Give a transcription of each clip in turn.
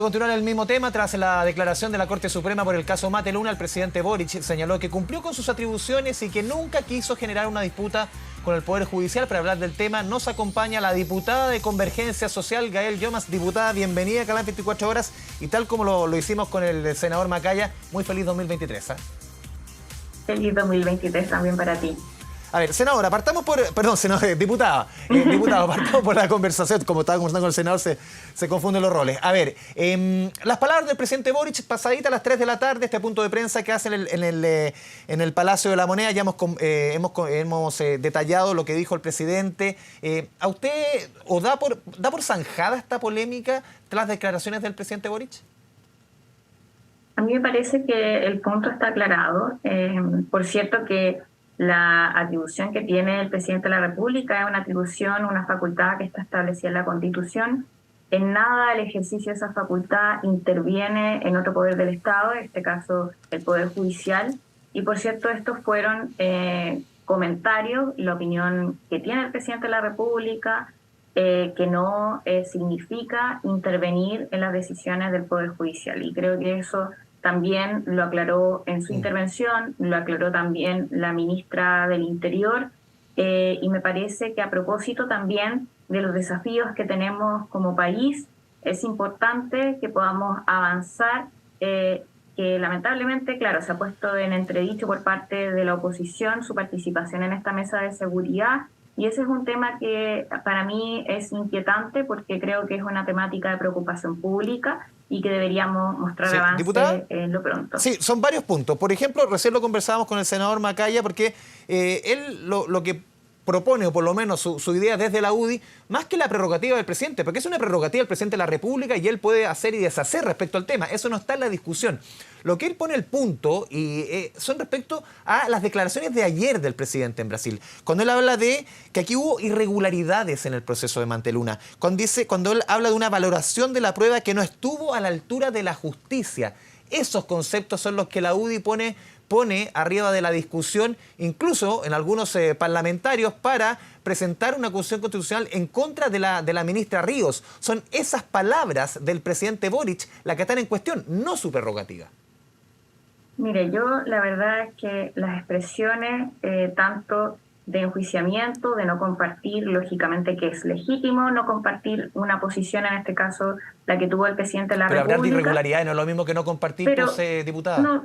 Continuar el mismo tema, tras la declaración de la Corte Suprema por el caso Mateluna, el presidente Boric señaló que cumplió con sus atribuciones y que nunca quiso generar una disputa con el Poder Judicial. Para hablar del tema nos acompaña la diputada de Convergencia Social, Gael Llomas. Diputada, bienvenida a Canal 24 Horas, y tal como lo hicimos con el senador Macaya, muy feliz 2023. Feliz 2023 también para ti. A ver, senadora, partamos por... Perdón, diputada. Diputado, partamos por la conversación. Como estaba conversando con el senador, se confunden los roles. A ver, las palabras del presidente Boric, pasadita a las 3 de la tarde, este punto de prensa que hace en el Palacio de la Moneda, ya hemos detallado lo que dijo el presidente. ¿A usted o da por zanjada esta polémica tras las declaraciones del presidente Boric? A mí me parece que el punto está aclarado. Por cierto que la atribución que tiene el presidente de la República es una atribución, una facultad que está establecida en la Constitución. En nada el ejercicio de esa facultad interviene en otro poder del Estado, en este caso el Poder Judicial. Y por cierto, estos fueron comentarios, la opinión que tiene el presidente de la República, que no significa intervenir en las decisiones del Poder Judicial. Y creo que eso también lo aclaró en su intervención, lo aclaró también la ministra del Interior, y me parece que a propósito también de los desafíos que tenemos como país, es importante que podamos avanzar, que lamentablemente, claro, se ha puesto en entredicho por parte de la oposición su participación en esta mesa de seguridad, y ese es un tema que para mí es inquietante porque creo que es una temática de preocupación pública y que deberíamos mostrar avance, ¿diputada? Lo pronto. Sí, son varios puntos. Por ejemplo, recién lo conversábamos con el senador Macaya, porque él lo que propone, o por lo menos su idea desde la UDI, más que la prerrogativa del presidente, porque es una prerrogativa del presidente de la República y él puede hacer y deshacer respecto al tema. Eso no está en la discusión. Lo que él pone el punto son respecto a las declaraciones de ayer del presidente en Brasil, cuando él habla de que aquí hubo irregularidades en el proceso de Mateluna, cuando él habla de una valoración de la prueba que no estuvo a la altura de la justicia. Esos conceptos son los que la UDI pone arriba de la discusión, incluso en algunos parlamentarios, para presentar una acusación constitucional en contra de la ministra Ríos. Son esas palabras del presidente Boric las que están en cuestión, no su prerrogativa. Mire, yo la verdad es que las expresiones tanto de enjuiciamiento, de no compartir, lógicamente que es legítimo no compartir una posición, en este caso la que tuvo el presidente de la República. Pero hablar de irregularidades no es lo mismo que no compartir, diputada. No.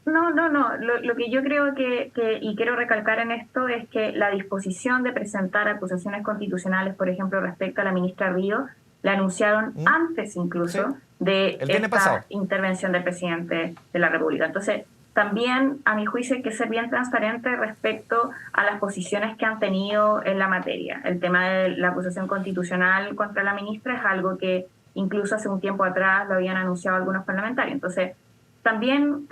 Lo que yo creo y quiero recalcar en esto es que la disposición de presentar acusaciones constitucionales, por ejemplo, respecto a la ministra Ríos, la anunciaron antes incluso de esta intervención del presidente de la República. Entonces, también, a mi juicio, hay que ser bien transparente respecto a las posiciones que han tenido en la materia. El tema de la acusación constitucional contra la ministra es algo que incluso hace un tiempo atrás lo habían anunciado algunos parlamentarios. Entonces, también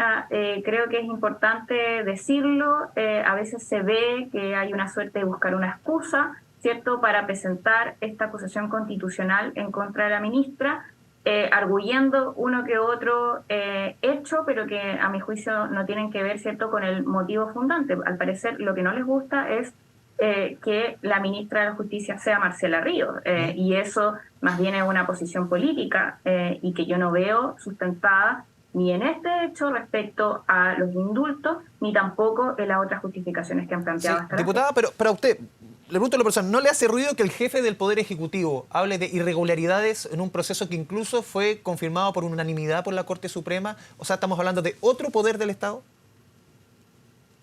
creo que es importante decirlo, a veces se ve que hay una suerte de buscar una excusa, ¿cierto?, para presentar esta acusación constitucional en contra de la ministra, arguyendo uno que otro hecho, pero que a mi juicio no tienen que ver, ¿cierto?, con el motivo fundante. Al parecer lo que no les gusta es que la ministra de la Justicia sea Marcela Ríos, y eso más bien es una posición política y que yo no veo sustentada ni en este hecho respecto a los indultos, ni tampoco en las otras justificaciones que han planteado hasta diputada, pero a usted, le pregunto a la persona, ¿no le hace ruido que el jefe del Poder Ejecutivo hable de irregularidades en un proceso que incluso fue confirmado por unanimidad por la Corte Suprema? O sea, ¿estamos hablando de otro poder del Estado?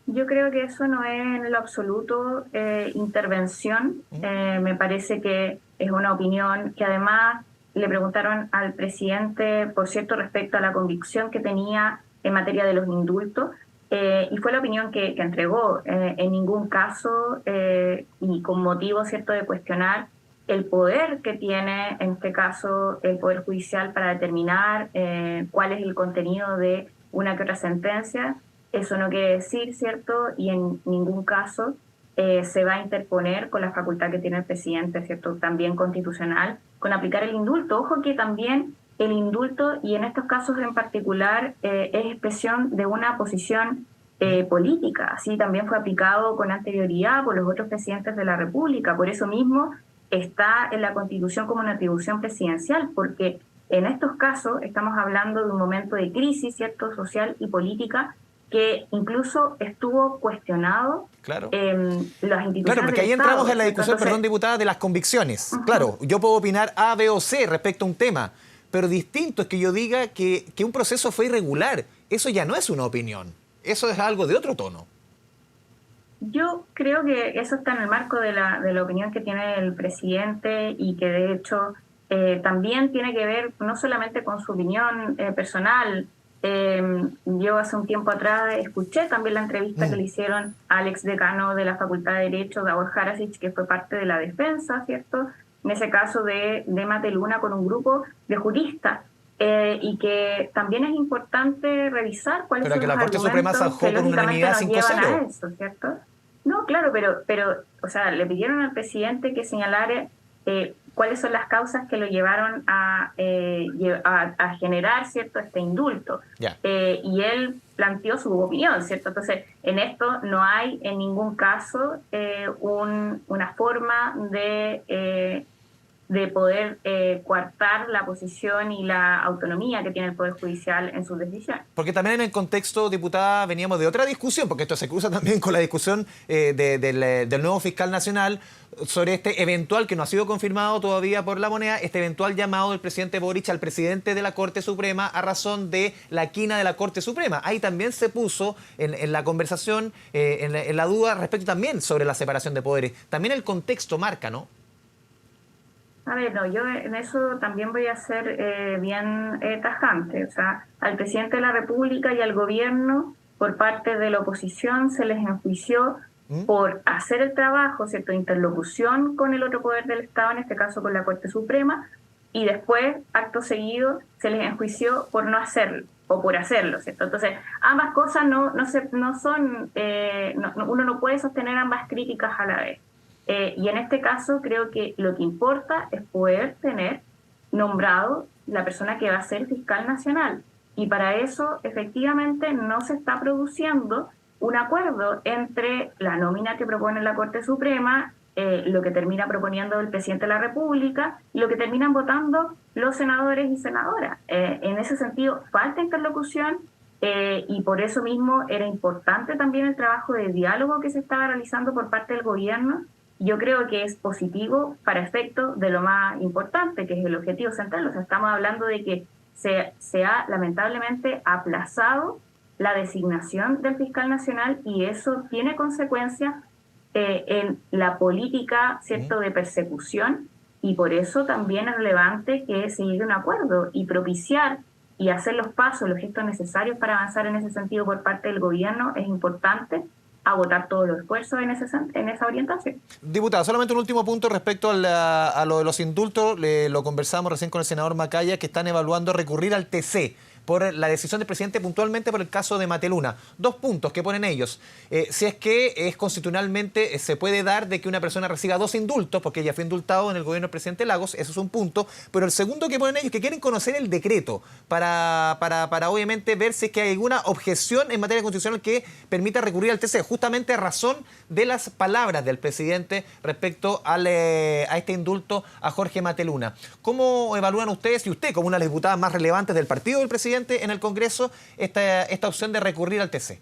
Yo creo que eso no es en lo absoluto intervención. Me parece que es una opinión que además le preguntaron al presidente, por cierto, respecto a la convicción que tenía en materia de los indultos, y fue la opinión que entregó. En ningún caso, y con motivo, cierto, de cuestionar el poder que tiene, en este caso, el Poder Judicial para determinar cuál es el contenido de una que otra sentencia. Eso no quiere decir, ¿cierto?, y en ningún caso se va a interponer con la facultad que tiene el presidente, ¿cierto?, también constitucional, con aplicar el indulto. Ojo que también el indulto, y en estos casos en particular, es expresión de una posición política. Así también fue aplicado con anterioridad por los otros presidentes de la República. Por eso mismo está en la Constitución como una atribución presidencial, porque en estos casos estamos hablando de un momento de crisis, ¿cierto?, social y política, que incluso estuvo cuestionado Claro. las instituciones Claro, porque del ahí entramos Estado, en la ¿cierto? discusión, Entonces, perdón, diputada, de las convicciones. uh-huh. Claro, yo puedo opinar A, B o C respecto a un tema, pero distinto es que yo diga que un proceso fue irregular. Eso ya no es una opinión, eso es algo de otro tono. Yo creo que eso está en el marco de la opinión que tiene el presidente y que de hecho también tiene que ver no solamente con su opinión personal. Yo hace un tiempo atrás escuché también la entrevista que le hicieron al exdecano de la Facultad de Derecho, Davor Harasic, que fue parte de la defensa, ¿cierto? En ese caso de Mateluna, con un grupo de juristas. Y que también es importante revisar cuáles Pero son que los la Corte Suprema argumentos zanjó que con lógicamente unanimidad nos llevan a 5-0. eso, ¿cierto? No, claro, pero, o sea, le pidieron al presidente que señalara cuáles son las causas que lo llevaron a generar, ¿cierto?, este indulto. Ya. Y él planteó su opinión, ¿cierto? Entonces, en esto no hay en ningún caso una forma de poder coartar la posición y la autonomía que tiene el Poder Judicial en sus decisiones. Porque también en el contexto, diputada, veníamos de otra discusión, porque esto se cruza también con la discusión del nuevo fiscal nacional sobre este eventual, que no ha sido confirmado todavía por La Moneda, este eventual llamado del presidente Boric al presidente de la Corte Suprema a razón de la quina de la Corte Suprema. Ahí también se puso en la conversación, en la duda respecto también sobre la separación de poderes. También el contexto marca, ¿no? A ver, no, yo en eso también voy a ser bien tajante. O sea, al presidente de la República y al gobierno, por parte de la oposición, se les enjuició por hacer el trabajo, ¿cierto?, de interlocución con el otro poder del Estado, en este caso con la Corte Suprema, y después, acto seguido, se les enjuició por no hacerlo, o por hacerlo, ¿cierto? Entonces, ambas cosas no son, uno no puede sostener ambas críticas a la vez. Y en este caso creo que lo que importa es poder tener nombrado la persona que va a ser fiscal nacional. Y para eso efectivamente no se está produciendo un acuerdo entre la nómina que propone la Corte Suprema, lo que termina proponiendo el presidente de la República y lo que terminan votando los senadores y senadoras. En ese sentido, falta interlocución. Y por eso mismo era importante también el trabajo de diálogo que se estaba realizando por parte del gobierno. Yo creo que es positivo para efecto de lo más importante, que es el objetivo central. O sea, estamos hablando de que se ha lamentablemente aplazado la designación del fiscal nacional y eso tiene consecuencias en la política, ¿cierto?, de persecución, y por eso también es relevante que se llegue a un acuerdo y propiciar y hacer los pasos, los gestos necesarios para avanzar en ese sentido por parte del gobierno es importante, agotar todos los esfuerzos en esa orientación. Diputada, solamente un último punto respecto a lo de los indultos. Lo conversamos recién con el senador Macaya, que están evaluando recurrir al TC por la decisión del presidente, puntualmente por el caso de Mateluna. 2 puntos que ponen ellos. Si es que es constitucionalmente, se puede dar de que una persona reciba 2 indultos, porque ella fue indultado en el gobierno del presidente Lagos, eso es un punto. Pero el segundo que ponen ellos es que quieren conocer el decreto para obviamente ver si es que hay alguna objeción en materia constitucional que permita recurrir al TC, justamente a razón de las palabras del presidente respecto a este indulto a Jorge Mateluna. ¿Cómo evalúan ustedes, y usted como una de las diputadas más relevantes del partido del presidente en el Congreso, esta opción de recurrir al TC?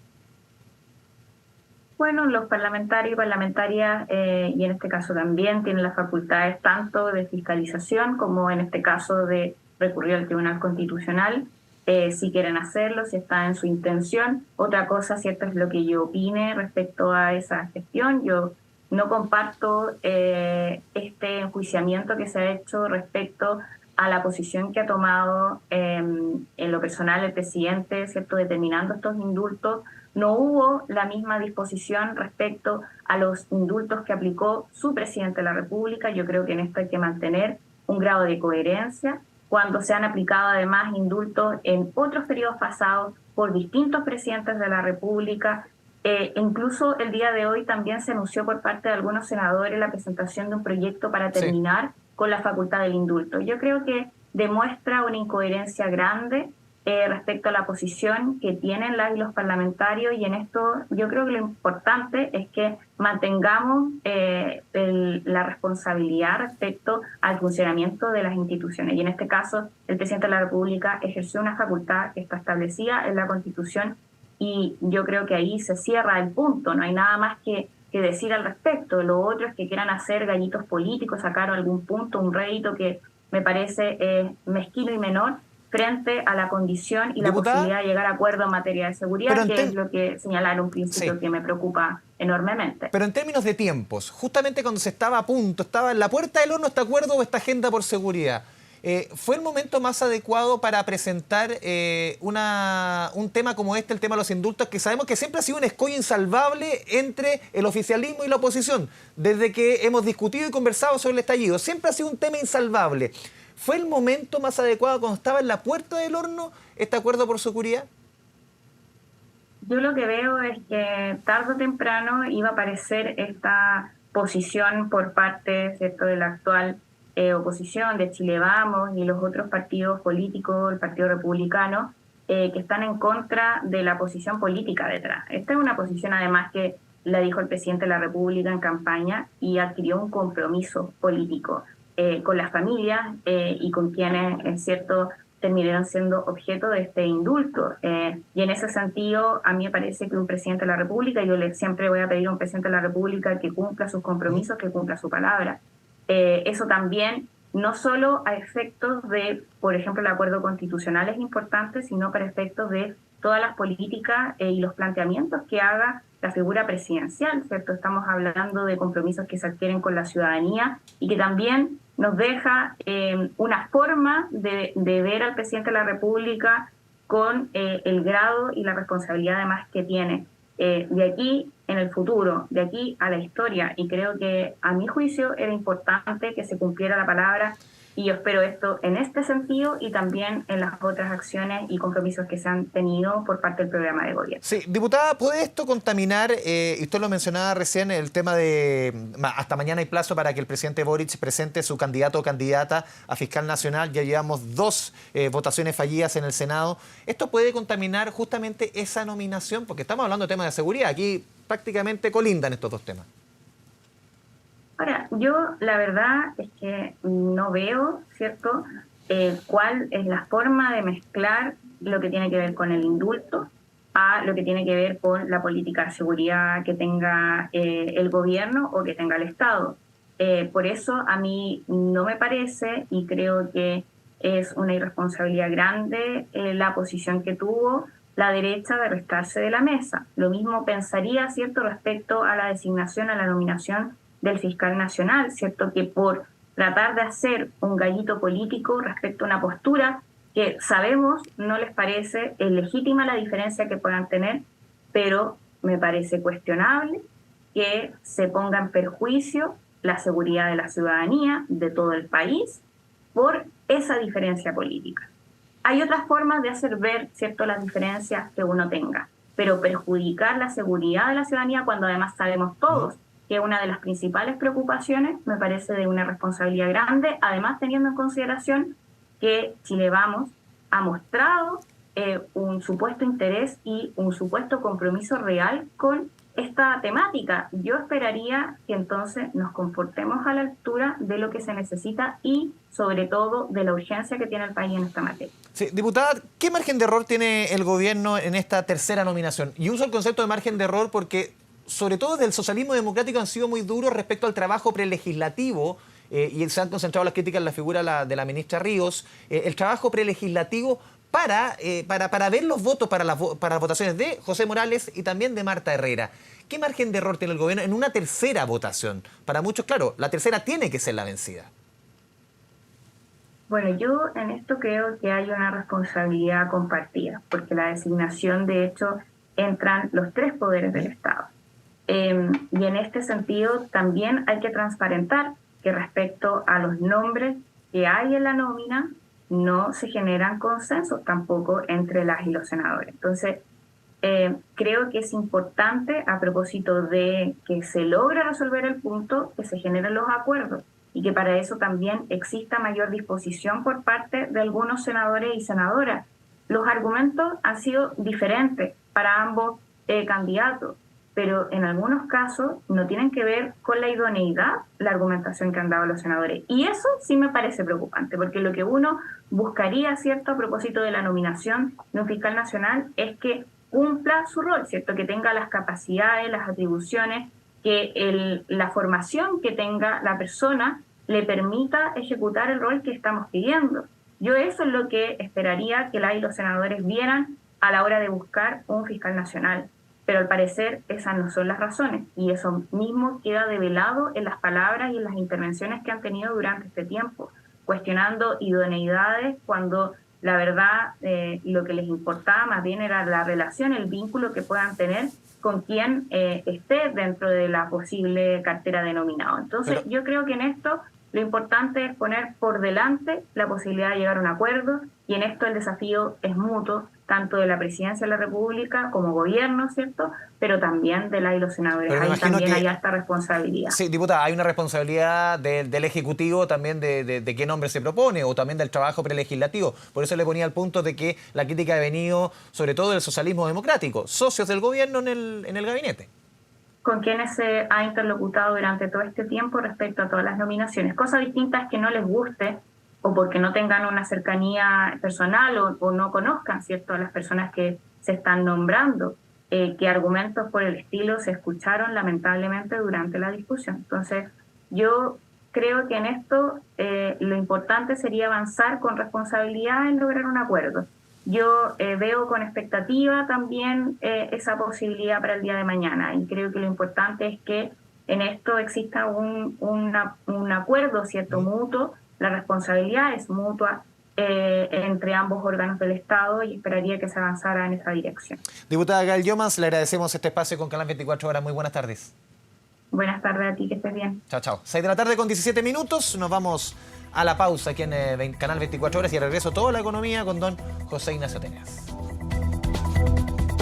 Bueno, los parlamentarios y parlamentarias, y en este caso también, tienen las facultades tanto de fiscalización como en este caso de recurrir al Tribunal Constitucional, si quieren hacerlo, si está en su intención. Otra cosa, cierto, es lo que yo opine respecto a esa gestión. Yo no comparto este enjuiciamiento que se ha hecho respecto a la posición que ha tomado en lo personal el presidente, ¿cierto?, determinando estos indultos. No hubo la misma disposición respecto a los indultos que aplicó su presidente de la República. Yo creo que en esto hay que mantener un grado de coherencia. Cuando se han aplicado además indultos en otros periodos pasados por distintos presidentes de la República, incluso el día de hoy también se anunció por parte de algunos senadores la presentación de un proyecto para terminar con la facultad del indulto. Yo creo que demuestra una incoherencia grande respecto a la posición que tienen las y los parlamentarios, y en esto yo creo que lo importante es que mantengamos la responsabilidad respecto al funcionamiento de las instituciones. Y en este caso, el presidente de la República ejerció una facultad que está establecida en la Constitución, y yo creo que ahí se cierra el punto, no hay nada más que decir al respecto. Lo otro es que quieran hacer gallitos políticos, sacar algún punto, un rédito que me parece mezquino y menor, frente a la condición y la posibilidad de llegar a acuerdo en materia de seguridad, que es lo que señalaron un principio que me preocupa enormemente. Pero en términos de tiempos, justamente cuando se estaba a punto, estaba en la puerta del horno este acuerdo o esta agenda por seguridad, ¿fue el momento más adecuado para presentar un tema como este, el tema de los indultos, que sabemos que siempre ha sido un escollo insalvable entre el oficialismo y la oposición? Desde que hemos discutido y conversado sobre el estallido, siempre ha sido un tema insalvable. ¿Fue el momento más adecuado cuando estaba en la puerta del horno este acuerdo por seguridad? Yo lo que veo es que tarde o temprano iba a aparecer esta posición por parte, ¿cierto?, de la actual oposición, de Chile Vamos y los otros partidos políticos, el Partido Republicano, que están en contra de la posición política detrás. Esta es una posición además que la dijo el presidente de la República en campaña y adquirió un compromiso político con las familias y con quienes, es cierto, terminaron siendo objeto de este indulto. Y en ese sentido, a mí me parece que un presidente de la República, yo siempre voy a pedir a un presidente de la República que cumpla sus compromisos, que cumpla su palabra. Eso también, no solo a efectos de, por ejemplo, el acuerdo constitucional es importante, sino para efectos de todas las políticas y los planteamientos que haga la figura presidencial, ¿cierto? Estamos hablando de compromisos que se adquieren con la ciudadanía y que también nos deja una forma de ver al presidente de la República con el grado y la responsabilidad además que tiene de aquí en el futuro, de aquí a la historia. Y creo que a mi juicio era importante que se cumpliera la palabra, y yo espero esto en este sentido y también en las otras acciones y compromisos que se han tenido por parte del programa de gobierno. Sí, diputada, ¿puede esto contaminar, y usted lo mencionaba recién, el tema de hasta mañana hay plazo para que el presidente Boric presente su candidato o candidata a fiscal nacional? Ya llevamos 2 votaciones fallidas en el Senado. ¿Esto puede contaminar justamente esa nominación? Porque estamos hablando de temas de seguridad. Aquí prácticamente colindan estos 2 temas. Ahora, yo la verdad es que no veo, ¿cierto?, cuál es la forma de mezclar lo que tiene que ver con el indulto a lo que tiene que ver con la política de seguridad que tenga el gobierno o que tenga el Estado. Por eso a mí no me parece, y creo que es una irresponsabilidad grande la posición que tuvo la derecha de restarse de la mesa. Lo mismo pensaría, ¿cierto?, respecto a la designación, a la nominación del fiscal nacional, ¿cierto?, que por tratar de hacer un gallito político respecto a una postura que sabemos no les parece legítima la diferencia que puedan tener, pero me parece cuestionable que se ponga en perjuicio la seguridad de la ciudadanía, de todo el país, por esa diferencia política. Hay otras formas de hacer ver, ¿cierto?, las diferencias que uno tenga, pero perjudicar la seguridad de la ciudadanía cuando además sabemos todos que una de las principales preocupaciones, me parece de una responsabilidad grande, además teniendo en consideración que Chile Vamos ha mostrado un supuesto interés y un supuesto compromiso real con esta temática. Yo esperaría que entonces nos comportemos a la altura de lo que se necesita y sobre todo de la urgencia que tiene el país en esta materia. Sí, diputada, ¿qué margen de error tiene el gobierno en esta tercera nominación? Y uso el concepto de margen de error porque sobre todo desde el socialismo democrático han sido muy duros respecto al trabajo prelegislativo, y se han concentrado las críticas en la figura de la ministra Ríos, el trabajo prelegislativo para ver los votos para las votaciones de José Morales y también de Marta Herrera. ¿Qué margen de error tiene el gobierno en una tercera votación? Para muchos, claro, la tercera tiene que ser la vencida. Bueno, yo en esto creo que hay una responsabilidad compartida, porque la designación, de hecho, entran los 3 poderes del Estado. Y en este sentido también hay que transparentar que respecto a los nombres que hay en la nómina no se generan consensos tampoco entre las y los senadores. Entonces, creo que es importante, a propósito de que se logre resolver el punto, que se generen los acuerdos y que para eso también exista mayor disposición por parte de algunos senadores y senadoras. los argumentos han sido diferentes para ambos candidatos, pero en algunos casos no tienen que ver con la idoneidad, la argumentación que han dado los senadores. Y eso sí me parece preocupante, porque lo que uno buscaría, ¿cierto?, a propósito de la nominación de un fiscal nacional, es que cumpla su rol, ¿cierto?, que tenga las capacidades, las atribuciones, que la formación que tenga la persona le permita ejecutar el rol que estamos pidiendo. Yo eso es lo que esperaría que los senadores vieran a la hora de buscar un fiscal nacional. Pero al parecer esas no son las razones, y eso mismo queda develado en las palabras y en las intervenciones que han tenido durante este tiempo, cuestionando idoneidades cuando la verdad lo que les importaba más bien era la relación, el vínculo que puedan tener con quien esté dentro de la posible cartera de nominado. Entonces yo creo que en esto lo importante es poner por delante la posibilidad de llegar a un acuerdo, y en esto el desafío es mutuo, tanto de la Presidencia de la República como gobierno, ¿cierto?, pero también de los senadores. Ahí también hay alta responsabilidad. Sí, diputada, hay una responsabilidad del Ejecutivo también de qué nombre se propone, o también del trabajo prelegislativo. Por eso le ponía el punto de que la crítica ha venido sobre todo del socialismo democrático, socios del gobierno en el gabinete. Con quienes se ha interlocutado durante todo este tiempo respecto a todas las nominaciones. Cosa distinta es que no les guste o porque no tengan una cercanía personal o no conozcan, ¿cierto?, a las personas que se están nombrando, que argumentos por el estilo se escucharon lamentablemente durante la discusión. Entonces, yo creo que en esto lo importante sería avanzar con responsabilidad en lograr un acuerdo. Yo veo con expectativa también esa posibilidad para el día de mañana, y creo que lo importante es que en esto exista un acuerdo, ¿cierto?, mutuo. La responsabilidad es mutua entre ambos órganos del Estado, y esperaría que se avanzara en esa dirección. Diputada Gael Llomas, le agradecemos este espacio con Canal 24 Horas. Muy buenas tardes. Buenas tardes a ti, que estés bien. Chao, chao. 6 de la tarde con 17 minutos. Nos vamos a la pausa aquí en Canal 24 Horas y regreso toda la economía con don José Ignacio Teneas.